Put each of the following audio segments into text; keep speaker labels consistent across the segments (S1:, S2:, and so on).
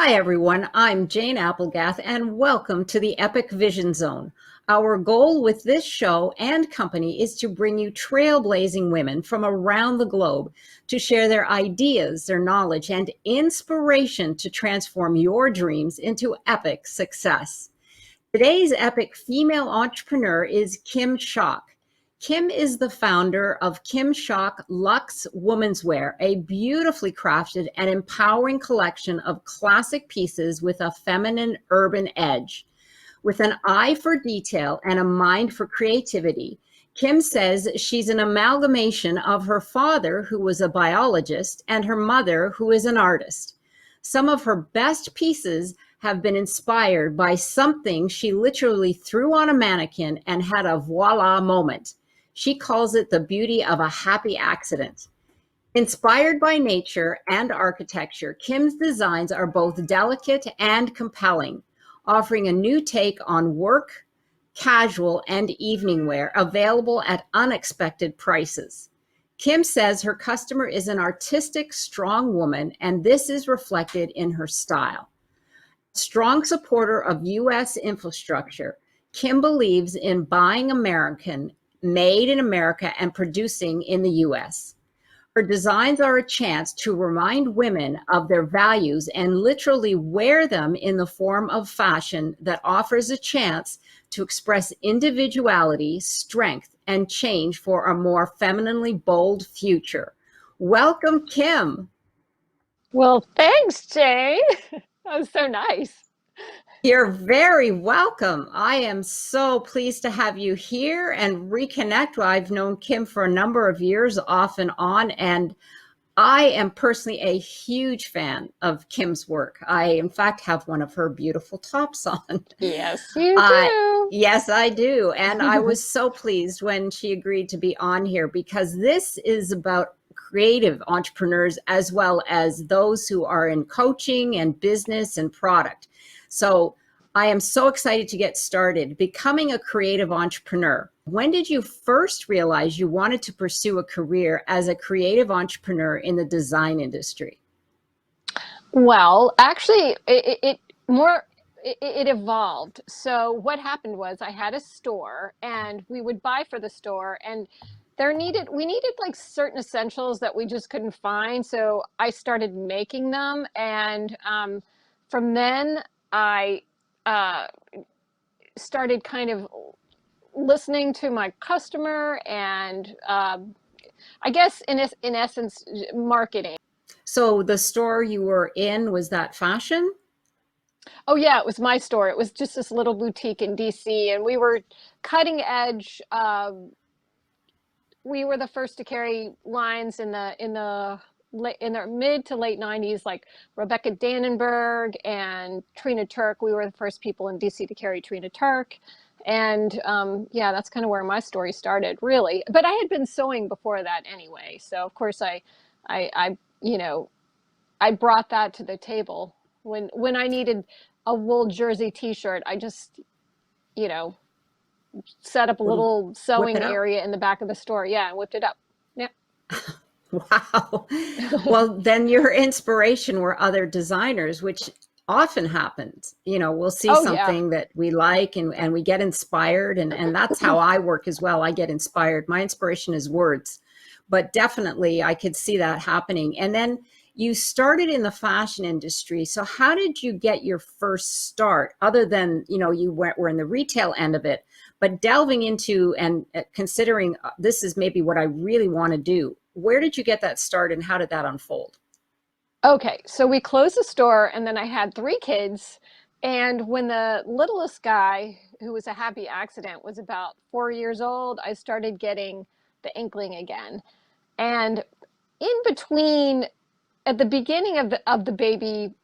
S1: Hi, everyone. I'm Jane Applegath, and welcome to the Epic Vision Zone. Our goal with this show and company is to bring you trailblazing women from around the globe to share their ideas, their knowledge, and inspiration to transform your dreams into epic success. Today's epic female entrepreneur is Kim Schalk. Kim is the founder of Kim Schalk Luxe Womenswear, a beautifully crafted and empowering collection of classic pieces with a feminine urban edge. With an eye for detail and a mind for creativity, Kim says she's an amalgamation of her father, who was a biologist, and her mother, who is an artist. Some of her best pieces have been inspired by something she literally threw on a mannequin and had a voila moment. She calls it the beauty of a happy accident. Inspired by nature and architecture, Kim's designs are both delicate and compelling, offering a new take on work, casual, and evening wear available at unexpected prices. Kim says her customer is an artistic, strong woman, and this is reflected in her style. Strong supporter of U.S. infrastructure, Kim believes in buying American, made in America, and producing in the U.S. Her designs are a chance to remind women of their values and literally wear them in the form of fashion that offers a chance to express individuality, strength, and change for a more femininely bold future. Welcome, Kim.
S2: Well, thanks, Jane. That was so nice.
S1: You're very welcome. I am so pleased to have you here and reconnect. I've known Kim for a number of years, off and on, and I am personally a huge fan of Kim's work. I, in fact, have one of her beautiful tops on.
S2: Yes, you
S1: Uh,
S2: do.
S1: yes, I do. And I was so pleased when she agreed to be on here because this is about creative entrepreneurs as well as those who are in coaching and business and product. So I am so excited to get started. Becoming a creative entrepreneur. When did you first realize you wanted to pursue a career as a creative entrepreneur in the design industry?
S2: Well, actually, it evolved. So what happened was I had a store, and we would buy for the store, and we needed like certain essentials that we just couldn't find. So I started making them, and from then I uh, started kind of listening to my customer and I guess in essence, marketing.
S1: So the store you were in, was that fashion?
S2: Oh yeah, it was my store. It was just this little boutique in DC, and we were cutting edge. We were the first to carry lines in the mid to late '90s, like Rebecca Dannenberg and Trina Turk. We were the first people in DC to carry Trina Turk. And yeah, that's kind of where my story started, really. But I had been sewing before that anyway, so of course I you know, I brought that to the table when I needed a wool jersey T-shirt. I just, you know, set up a
S1: Little
S2: little
S1: whip it
S2: sewing
S1: out.
S2: area in the back of the store. Yeah, and whipped it up. Yeah.
S1: Wow. Well, then your inspiration were other designers, which often happens. You know, we'll see
S2: Oh yeah.
S1: something that we like and we get inspired. And that's how I work as well. I get inspired. My inspiration is words, but definitely I could see that happening. And then you started in the fashion industry. So how did you get your first start other than, were in the retail end of it, but delving into and considering this is maybe what I really want to do. Where did you get that start and how did that unfold?
S2: Okay, so we closed the store, and then I had three kids. And when the littlest guy, who was a happy accident, was about 4 years old, I started getting the inkling again. And in between, at the beginning of the baby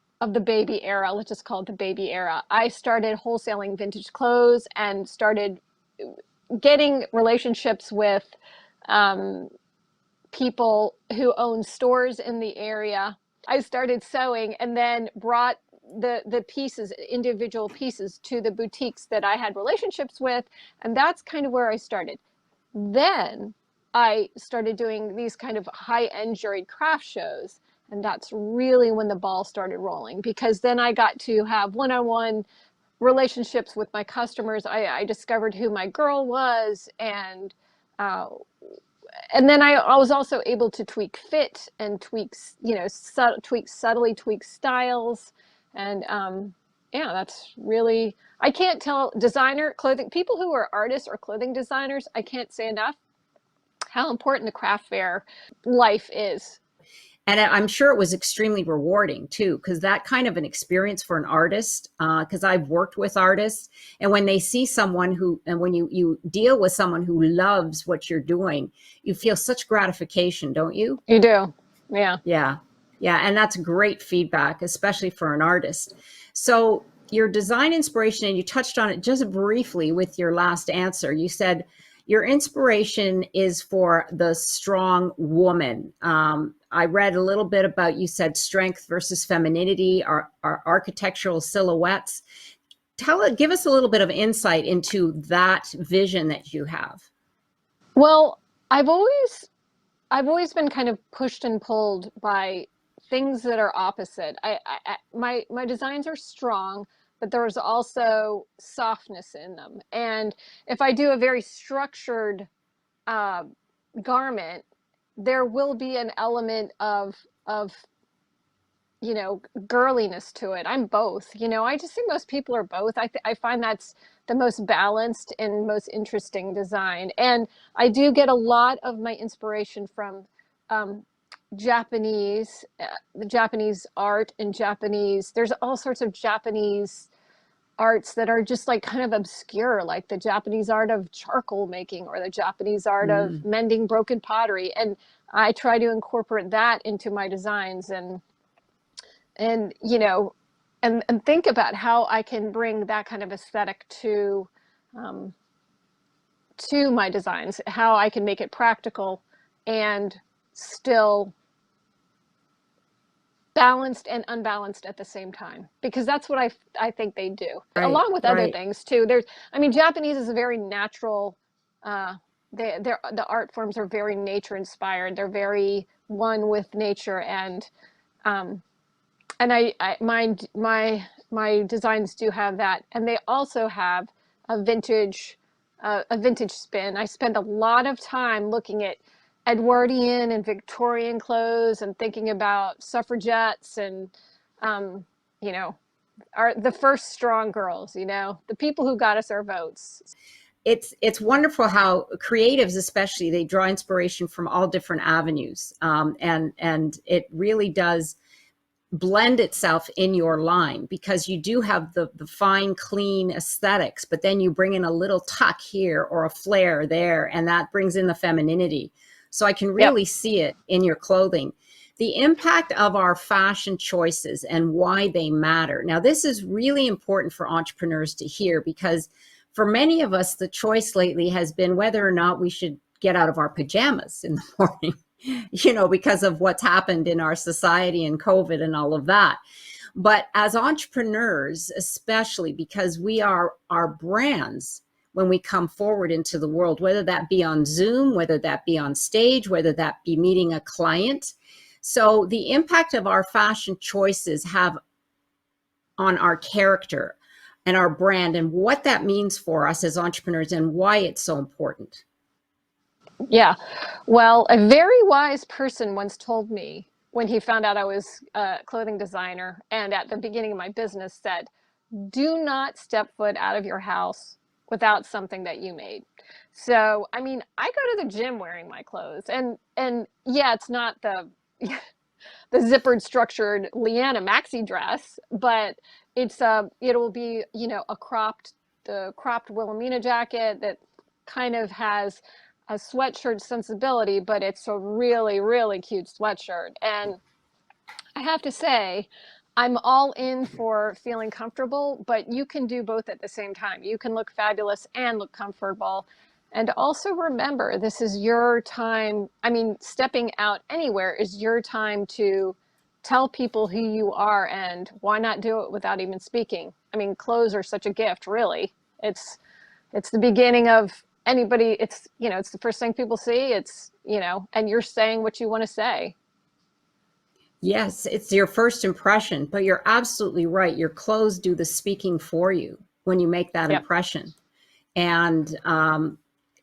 S2: era, let's just call it the baby era, I started wholesaling vintage clothes and started getting relationships with um, people who own stores in the area. I started sewing and then brought the pieces, individual pieces, to the boutiques that I had relationships with, and that's kind of where I started. Then I started doing these kind of high-end juried craft shows, And that's really when the ball started rolling, because then I got to have one-on-one relationships with my customers. I discovered who my girl was, uh, and then I was also able to tweak fit and tweaks, tweak subtly, tweak styles, and yeah, that's really, I can't tell designer clothing people who are artists or clothing designers. I can't say enough how important the craft fair life is.
S1: And I'm sure it was extremely rewarding too, because that kind of an experience for an artist, because I've worked with artists, and when they see someone who, and when you deal with someone who loves what you're doing, you feel such gratification, don't you?
S2: You do, yeah.
S1: Yeah. Yeah. And that's great feedback, especially for an artist. So, your design inspiration, and you touched on it just briefly with your last answer. You said your inspiration is for the strong woman. I read a little bit about, you said strength versus femininity, our architectural silhouettes. Give us a little bit of insight into that vision that you have.
S2: Well, I've always I've always been kind of pushed and pulled by things that are opposite. My designs are strong, but there's also softness in them. And if I do a very structured uh, garment, there will be an element of girliness to it. I'm both. I just think most people are both. I find that's the most balanced and most interesting design. And I do get a lot of my inspiration from um, Japanese, the Japanese art and Japanese. There's all sorts of Japanese arts that are just like kind of obscure, like the Japanese art of charcoal making or the Japanese art of
S1: Mm.
S2: mending broken pottery. And I try to incorporate that into my designs, and and think about how I can bring that kind of aesthetic um, to my designs, how I can make it practical and still balanced and unbalanced at the same time, because that's what I think they do,
S1: Right,
S2: along with other
S1: right.
S2: things too. I mean, Japanese is a very natural. Uh, the art forms are very nature inspired. They're very one with nature, um, and my designs do have that, and they also have a vintage spin. I spend a lot of time looking at Edwardian and Victorian clothes and thinking about suffragettes and um, you know are the first strong girls, the people who got us our votes.
S1: It's wonderful how creatives, especially, they draw inspiration from all different avenues, and it really does blend itself in your line, because you do have the fine, clean aesthetics, but then you bring in a little tuck here or a flare there, and that brings in the femininity. So I can
S2: Yep.
S1: really see it in your clothing. The impact of our fashion choices and why they matter. Now, this is really important for entrepreneurs to hear, because for many of us, the choice lately has been whether or not we should get out of our pajamas in the morning, because of what's happened in our society and COVID and all of that. But as entrepreneurs, especially because we are our brands when we come forward into the world, whether that be on Zoom, whether that be on stage, whether that be meeting a client. So the impact of our fashion choices have on our character and our brand, and what that means for us as entrepreneurs and why it's so important.
S2: Yeah. Well, a very wise person once told me, when he found out I was a clothing designer and at the beginning of my business, said, do not step foot out of your house without something that you made. So, I mean, I go to the gym wearing my clothes, and yeah, it's not the the zippered structured Leanna maxi dress, but it'll be, a cropped Wilhelmina jacket that kind of has a sweatshirt sensibility, but it's a really, really cute sweatshirt. And I have to say, I'm all in for feeling comfortable, but you can do both at the same time. You can look fabulous and look comfortable. And also remember, this is your time. I mean, stepping out anywhere is your time to tell people who you are, and why not do it without even speaking? I mean, clothes are such a gift, really. It's it's the beginning of anybody. It's the first thing people see. And you're saying what you want to say.
S1: Yes, it's your first impression, but you're absolutely right. Your clothes do the speaking for you when you make that
S2: Yep.
S1: impression. And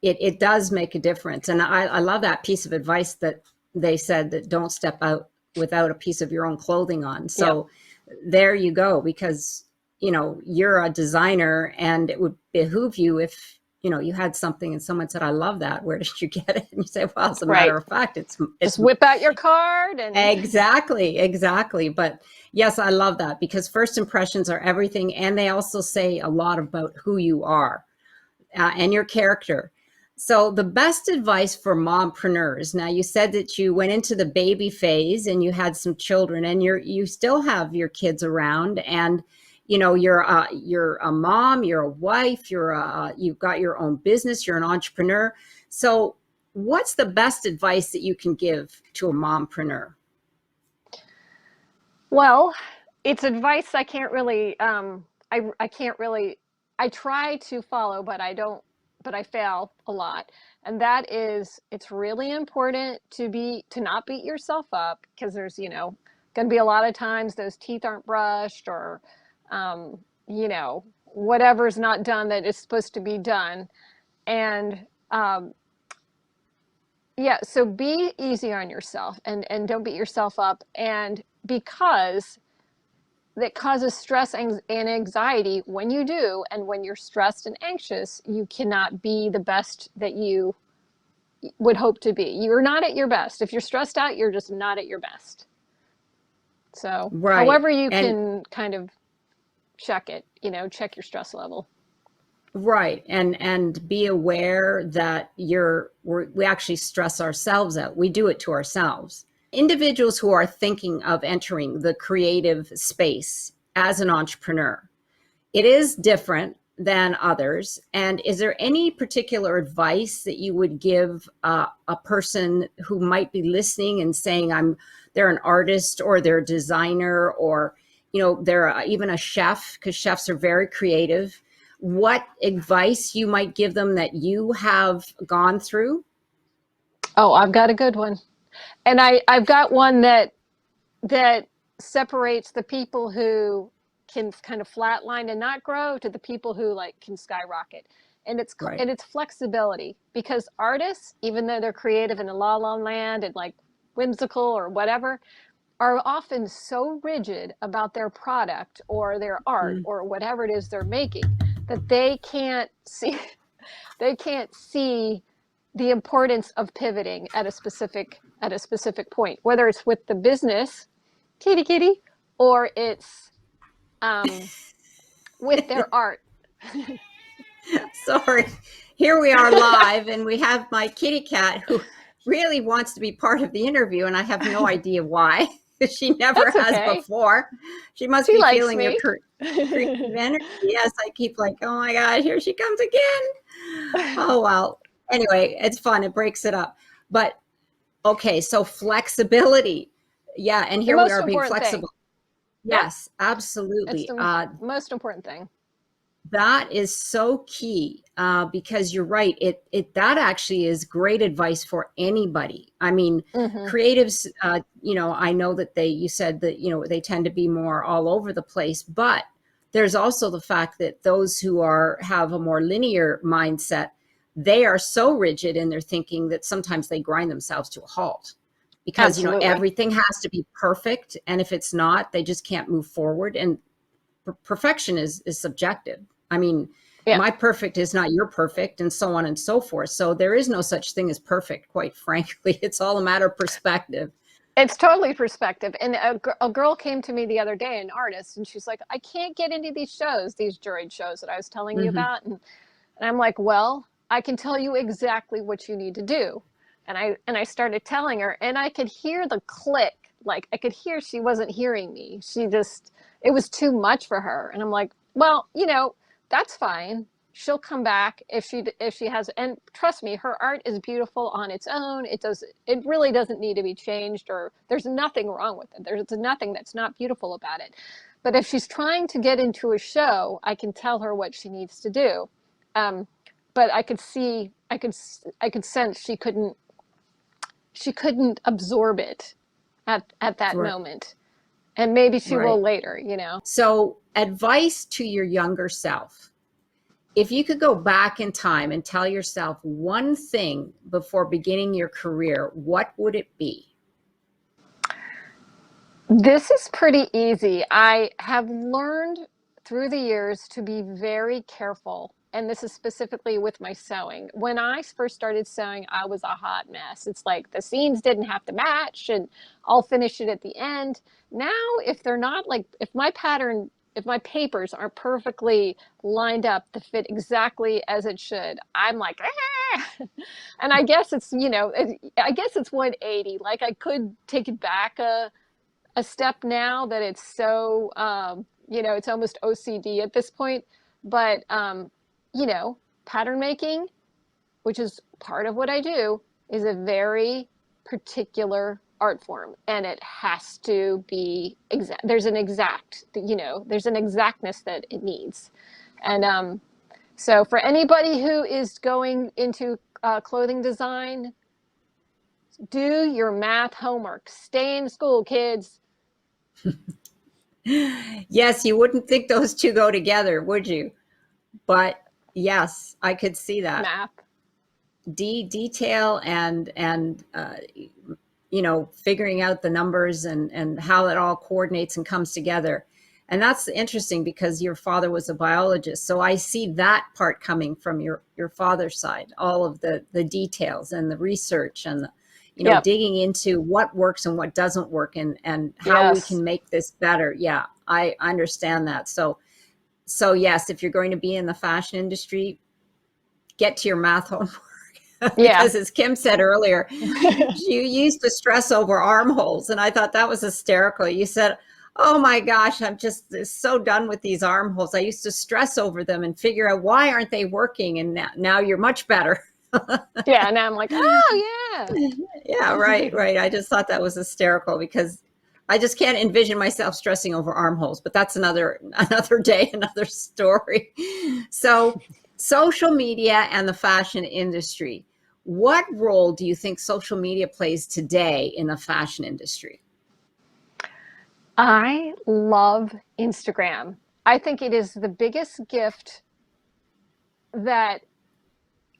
S1: it does make a difference. And I love that piece of advice that they said that don't step out without a piece of your own clothing on.
S2: Yep.
S1: So there you go, because, you're a designer and it would behoove you if, you had something and someone said, I love that. Where did you get it? And you say, well, as a matter
S2: Right.
S1: of fact,
S2: Just
S1: it's
S2: whip out your card and
S1: exactly, exactly. But yes, I love that because first impressions are everything. And they also say a lot about who you are and your character. So the best advice for mompreneurs. Now you said that you went into the baby phase and you had some children, and you still have your kids around, and you're a mom, you're a wife, you've got your own business, you're an entrepreneur. So what's the best advice that you can give to a mompreneur?
S2: well, it's advice I can't really I can't really I try to follow, but I don't but I fail a lot. And that is it's really important to not beat yourself up because there's, going to be a lot of times those teeth aren't brushed or um, whatever's not done that is supposed to be done. And yeah, so be easy on yourself and don't beat yourself up. And because that causes stress and anxiety when you do, and when you're stressed and anxious, you cannot be the best that you would hope to be. You're not at your best. If you're stressed out, you're just not at your best. So,
S1: Right.
S2: however you
S1: And
S2: can kind of check it, check your stress level.
S1: right. And be aware that we actually stress ourselves out. We do it to ourselves. Individuals who are thinking of entering the creative space as an entrepreneur, it is different than others. And is there any particular advice that you would give a person who might be listening and saying, they're an artist or they're a designer or, they're even a chef, because chefs are very creative. What advice you might give them that you have gone through?
S2: Oh, I've got a good one. And I've got one that separates the people who can kind of flatline and not grow to the people who like can skyrocket.
S1: Right.
S2: And it's flexibility, because artists, even though they're creative in a la la land and like whimsical or whatever, are often so rigid about their product or their art
S1: Mm.
S2: or whatever it is they're making that they can't see the importance of pivoting at a specific point, whether it's with the business, kitty kitty, or it's um, with their art.
S1: Sorry. Here we are live, and we have my kitty cat who really wants to be part of the interview, and I have no idea why. She never
S2: That's
S1: has
S2: okay.
S1: before. She must
S2: She
S1: be
S2: likes
S1: feeling your
S2: me.
S1: creative energy. Yes, I keep like, oh my God, here she comes again. Oh, well. Anyway, it's fun. It breaks it up. But okay, so flexibility. Yeah, and
S2: The
S1: here we
S2: most
S1: are being
S2: important thing.
S1: flexible.
S2: Yep.
S1: Yes,
S2: It's
S1: absolutely.
S2: the most important thing.
S1: That is so key because you're right. That actually is great advice for anybody. I mean,
S2: Hmm.
S1: creatives. I know that you said that they tend to be more all over the place, but there's also the fact that those who have a more linear mindset, they are so rigid in their thinking that sometimes they grind themselves to a halt because
S2: Absolutely.
S1: everything has to be perfect, and if it's not, they just can't move forward. And perfection is subjective. I mean,
S2: Yeah.
S1: my perfect is not your perfect, and so on and so forth. So there is no such thing as perfect, quite frankly. It's all a matter of perspective.
S2: It's totally perspective. And a girl came to me the other day, an artist, and she's like, I can't get into these shows, these juried shows that I was telling you
S1: Hmm.
S2: about. And I'm like, well, I can tell you exactly what you need to do. And I started telling her, and I could hear the click. Like I could hear she wasn't hearing me. It was too much for her. And I'm like, well, that's fine. She'll come back if she has, and trust me, her art is beautiful on its own. It really doesn't need to be changed, or there's nothing wrong with it. There's nothing that's not beautiful about it. But if she's trying to get into a show, I can tell her what she needs to do. um, but I could sense she couldn't absorb it. at that
S1: Right.
S2: moment. And maybe she will
S1: Right.
S2: later, you know.
S1: So, advice to your younger self. If you could go back in time and tell yourself one thing before beginning your career, what would it be?
S2: This is pretty easy. I have learned through the years to be very careful, and this is specifically with my sewing. When I first started sewing, I was a hot mess. It's like the seams didn't have to match, and I'll finish it at the end. Now, if they're not like, if my papers aren't perfectly lined up to fit exactly as it should, I'm like, ah! And I guess it's, I guess it's 180. Like I could take it back a step now that it's so it's almost OCD at this point. But you know, pattern making, which is part of what I do, is a very particular art form, and it has to be exact. There's an exactness that it needs. And so for anybody who is going into clothing design, do your math homework. Stay in school, kids.
S1: Yes, you wouldn't think those two go together, would you? But yes, I could see that.
S2: Math.
S1: Detail figuring out the numbers and how it all coordinates and comes together. And that's interesting because your father was a biologist. So I see that part coming from your father's side, all of the details and the research and
S2: Yep.
S1: digging into what works and what doesn't work and how we
S2: Yes.
S1: can make this better. Yeah, I understand that. So yes, if you're going to be in the fashion industry, get to your math homework.
S2: Yeah.
S1: Because as Kim said earlier, you used to stress over armholes, and I thought that was hysterical. You said, "Oh my gosh, I'm just so done with these armholes. I used to stress over them and figure out why aren't they working, and now you're much better."
S2: Yeah. And I'm like, oh
S1: Yeah, right,
S2: yeah.
S1: right. I just thought that was hysterical because I just can't envision myself stressing over armholes, but that's another day, another story. So, social media and the fashion industry. What role do you think social media plays today in the fashion industry?
S2: I love Instagram. I think it is the biggest gift that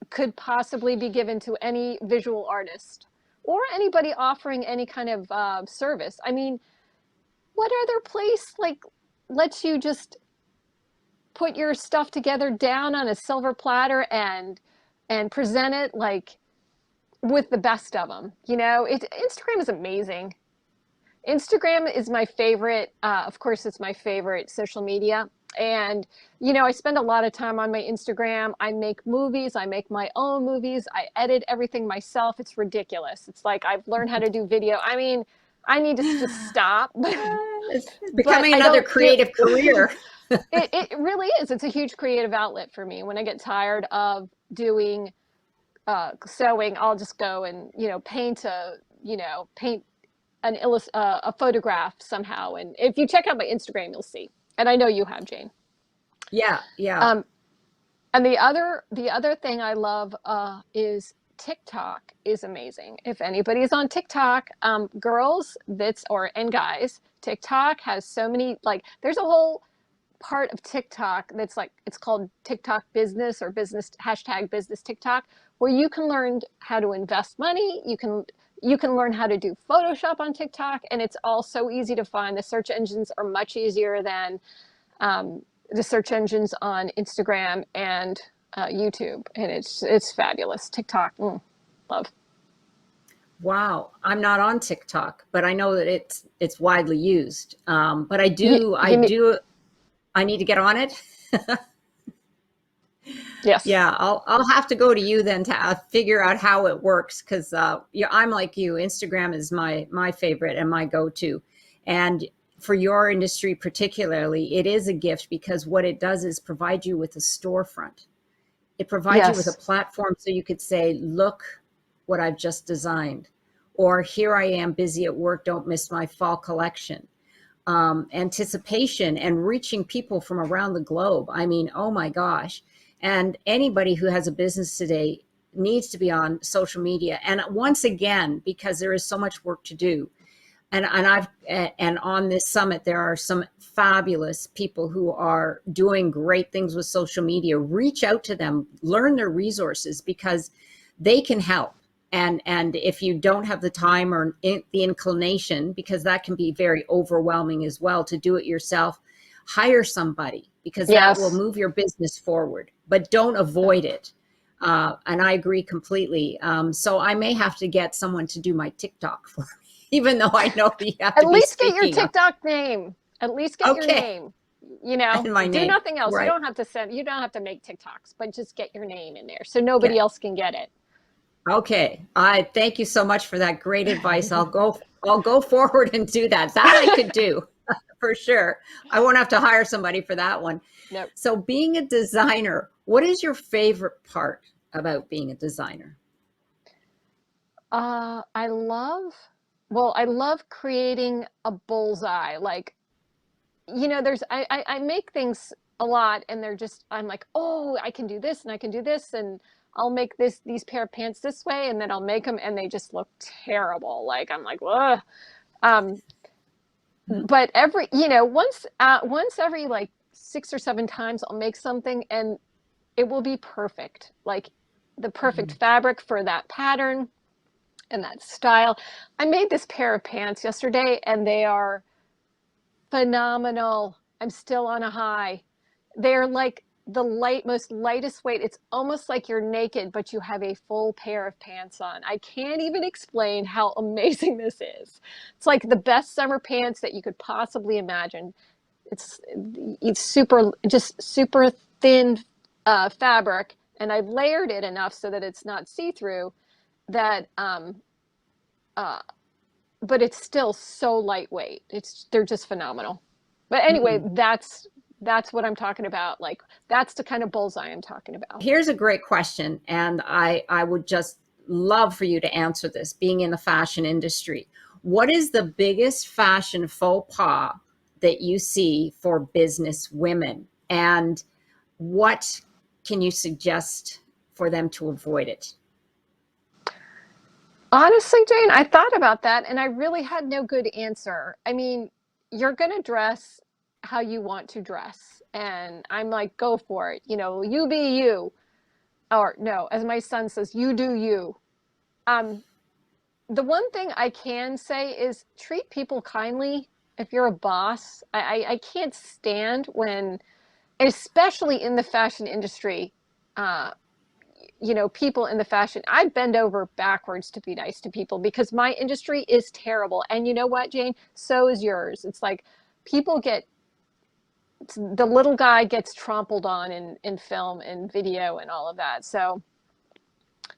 S2: could possibly be given to any visual artist or anybody offering any kind of service. I mean, what other place like lets you just put your stuff together down on a silver platter and present it like with the best of them? Instagram is amazing. Instagram is my favorite. Of course, it's my favorite social media. And, I spend a lot of time on my Instagram. I make movies. I make my own movies. I edit everything myself. It's ridiculous. It's like I've learned how to do video. I mean, I need to just stop,
S1: It's
S2: but
S1: becoming
S2: I
S1: another
S2: don't do
S1: creative career.
S2: it really is. It's a huge creative outlet for me. When I get tired of doing sewing, I'll just go and, paint a photograph somehow. And if you check out my Instagram, you'll see. And I know you have, Jane.
S1: Yeah, yeah.
S2: Um, and the other thing I love is TikTok is amazing. If anybody's on TikTok, girls, and guys, TikTok has so many, like, there's a whole part of TikTok that's like, it's called TikTok business or business #business TikTok, where you can learn how to invest money. You can learn how to do Photoshop on TikTok, and it's all so easy to find. The search engines are much easier than the search engines on Instagram and YouTube, and it's fabulous. TikTok, love.
S1: Wow, I'm not on TikTok, but I know that it's widely used. But
S2: You, you need,
S1: I need to get on it.
S2: yes,
S1: Yeah, I'll have to go to you then to figure out how it works because yeah, I'm like you. Instagram is my favorite and my go-to, and for your industry particularly, it is a gift because what it does is provide you with a storefront. It provides you with a
S2: yes,
S1: platform so you could say, "Look what I've just designed," or "Here I am busy at work. Don't miss my fall collection." Anticipation and reaching people from around the globe. I mean, oh my gosh. And anybody who has a business today needs to be on social media. And once again, because there is so much work to do, and on this summit there are some fabulous people who are doing great things with social media. Reach out to them, learn their resources, because they can help. And if you don't have the time or the inclination, because that can be very overwhelming as well to do it yourself, hire somebody, because that will
S2: Yes.
S1: move your business forward, but don't avoid it. And I agree completely. So I may have to get someone to do my TikTok for me, even though I know you have
S2: At
S1: to be
S2: least get your
S1: speaking up.
S2: TikTok name. At least get your
S1: Okay.
S2: name. You know,
S1: And my
S2: do
S1: name.
S2: nothing else. You
S1: Right.
S2: don't have to send, you don't have to make TikToks, but just get your name in there so nobody
S1: Okay.
S2: else can get it.
S1: Okay. I thank you so much for that great advice. I'll go forward and do that. That I could do for sure. I won't have to hire somebody for that one.
S2: No.
S1: So being a designer, what is your favorite part about being a designer?
S2: I love, well, I love creating a bullseye. Like, you know, I make things a lot and they're just, I'm like, oh, I can do this and I can do this. And I'll make these pair of pants this way. And then I'll make them and they just look terrible. Like, I'm like, ugh. Um, but every, you know, once every like 6 or 7 times I'll make something and it will be perfect. Like the perfect fabric for that pattern and that style. I made this pair of pants yesterday and they are phenomenal. I'm still on a high. They're like the most lightest weight. It's almost like you're naked, but you have a full pair of pants on. I can't even explain how amazing this is. It's like the best summer pants that you could possibly imagine. It's it's super, just super thin fabric, and I've layered it enough so that it's not see-through. That uh, but it's still so lightweight. They're just phenomenal. But anyway,
S1: Mhm.
S2: that's what I'm talking about. Like that's the kind of bullseye I'm talking about.
S1: Here's a great question, and I would just love for you to answer this, being in the fashion industry. What is the biggest fashion faux pas that you see for business women? And what can you suggest for them to avoid it?
S2: Honestly, Jane, I thought about that and I really had no good answer. I mean, you're going to dress how you want to dress. And I'm like, go for it. You know, you be you. Or no, as my son says, you do you. Um, the one thing I can say is treat people kindly if you're a boss. I can't stand when, especially in the fashion industry, uh, you know, people in the fashion, I bend over backwards to be nice to people because my industry is terrible. And you know what, Jane? So is yours. It's like people get, the little guy gets trampled on in film and video and all of that. So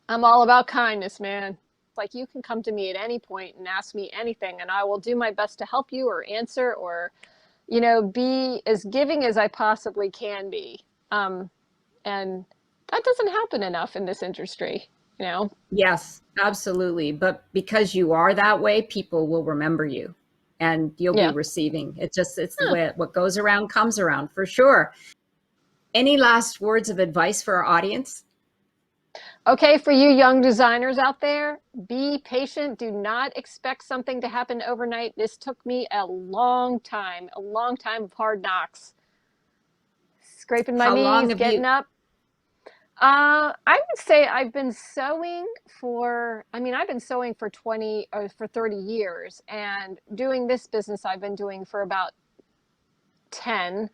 S2: I'm all about kindness, man. Like you can come to me at any point and ask me anything, and I will do my best to help you or answer or, you know, be as giving as I possibly can be. And that doesn't happen enough in this industry, you know?
S1: Yes, absolutely. But because you are that way, people will remember you and you'll be
S2: Yeah.
S1: receiving. It's the
S2: Huh.
S1: way what goes around comes around for sure. Any last words of advice for our audience?
S2: Okay, for you young designers out there, be patient. Do not expect something to happen overnight. This took me a long time of hard knocks. Scraping my
S1: How long
S2: knees,
S1: have you
S2: getting up. I would say I've been sewing for, I mean, I've been sewing for 20 or for 30 years and doing this business I've been doing for about 10.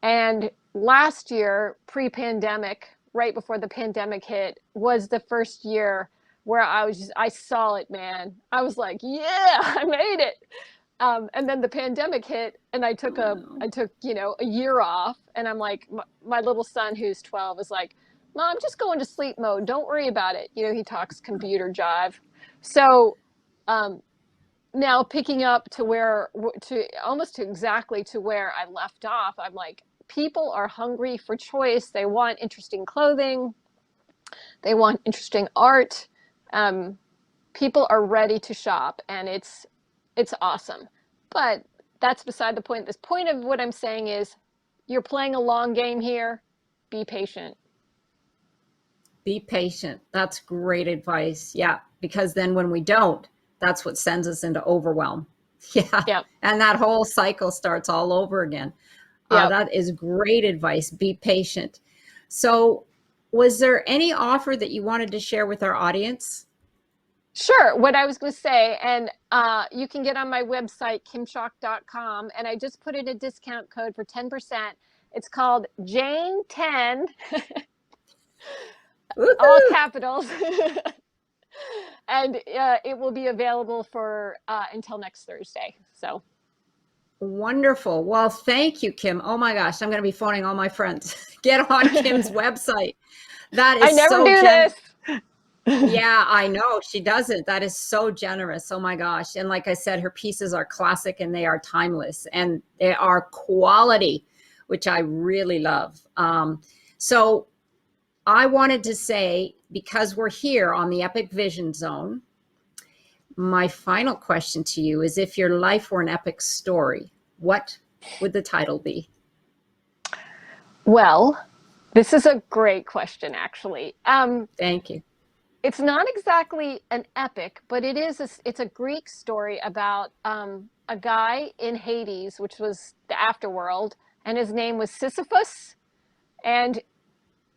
S2: And last year, pre-pandemic, right before the pandemic hit, was the first year where I saw it, man. I was like, yeah, I made it. And then the pandemic hit, and
S1: Oh no.
S2: I took, you know, a year off, and I'm like, my little son who's 12 is like, Mom, just go into sleep mode. Don't worry about it. You know, he talks computer jive. So, um, now picking up to where to almost to exactly to where I left off, I'm like, people are hungry for choice. They want interesting clothing. They want interesting art. Um, People are ready to shop, and it's awesome. But that's beside the point. This point of what I'm saying is, you're playing a long game here. Be patient.
S1: Be patient. That's great advice. Yeah, because then when we don't, that's what sends us into overwhelm. Yeah.
S2: Yep.
S1: And that whole cycle starts all over again.
S2: Yep.
S1: That is great advice. Be patient. So, was there any offer that you wanted to share with our audience?
S2: Sure. What I was going to say, and you can get on my website, kimschock.com, and I just put in a discount code for 10%. It's called Jane 10, all
S1: Woohoo!
S2: capitals, and it will be available for until next Thursday. So
S1: Wonderful. Well, thank you, Kim. Oh my gosh, I'm going to be phoning all my friends. Get on Kim's website. That
S2: I
S1: is
S2: never
S1: so
S2: do
S1: generous.
S2: this.
S1: Yeah, I know. She does it. That is so generous. Oh my gosh. And like I said, her pieces are classic and they are timeless and they are quality, which I really love. So I wanted to say, because we're here on the Epic Vision Zone, my final question to you is, if your life were an epic story, what would the title be?
S2: Well, this is a great question, actually.
S1: Thank you.
S2: It's not exactly an epic, but it's a Greek story about a guy in Hades, which was the afterworld, and his name was Sisyphus, and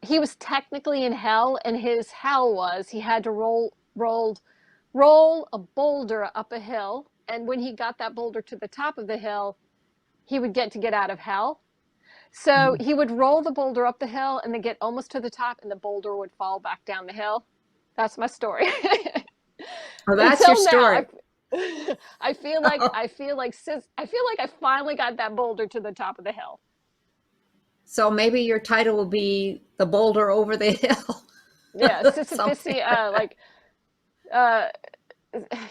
S2: he was technically in hell, and his hell was he had to roll a boulder up a hill, and when he got that boulder to the top of the hill, he would get out of hell. So
S1: Mhm.
S2: he would roll the boulder up the hill and then get almost to the top, and the boulder would fall back down the hill. That's my story.
S1: Oh, that's your
S2: Until now,
S1: story.
S2: I feel like I finally got that boulder to the top of the hill.
S1: So maybe your title will be The Boulder Over the Hill.
S2: Yeah, Sisyphus,
S1: Something like that.
S2: uh,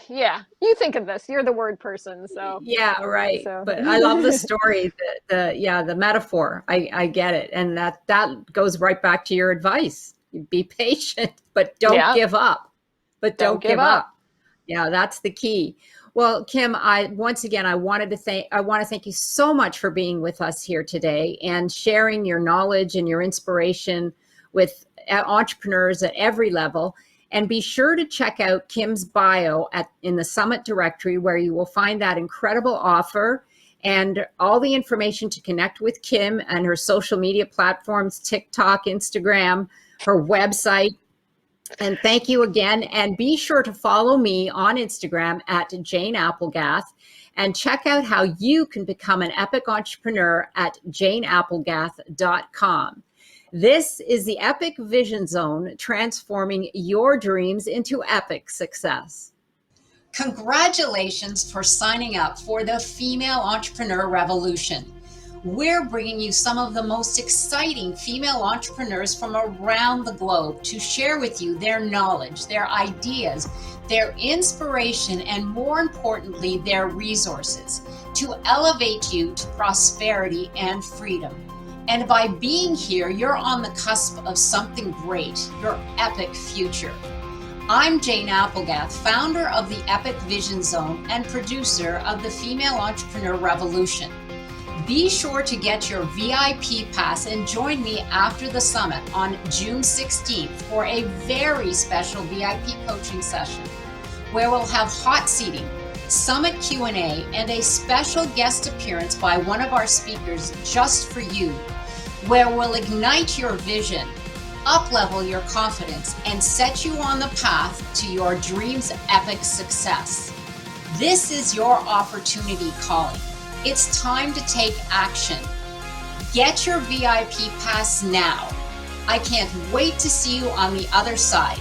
S2: yeah. You think of this. You're the word person, so
S1: Yeah, right.
S2: so.
S1: But I love the story, the metaphor. I get it. And that goes right back to your advice. Be patient, but don't
S2: Yeah.
S1: give up. But
S2: Don't
S1: don't
S2: give
S1: give
S2: up.
S1: up. Yeah, that's the key. Well, Kim, I once again I want to thank you so much for being with us here today and sharing your knowledge and your inspiration with entrepreneurs at every level. And be sure to check out Kim's bio in the Summit directory, where you will find that incredible offer and all the information to connect with Kim and her social media platforms, TikTok, Instagram, her website. And thank you again. And be sure to follow me on Instagram at Jane Applegath and check out how you can become an epic entrepreneur at janeapplegath.com. This is the Epic Vision Zone, transforming your dreams into epic success. Congratulations for signing up for the Female Entrepreneur Revolution. We're bringing you some of the most exciting female entrepreneurs from around the globe to share with you their knowledge, their ideas, their inspiration, and more importantly, their resources to elevate you to prosperity and freedom. And by being here, you're on the cusp of something great, your epic future. I'm Jane Applegath, founder of the Epic Vision Zone and producer of the Female Entrepreneur Revolution. Be sure to get your VIP pass and join me after the summit on June 16th for a very special VIP coaching session where we'll have hot seating, summit Q&A, and a special guest appearance by one of our speakers just for you, where we'll ignite your vision, up-level your confidence, and set you on the path to your dreams' epic success. This is your opportunity calling. It's time to take action. Get your VIP pass now. I can't wait to see you on the other side.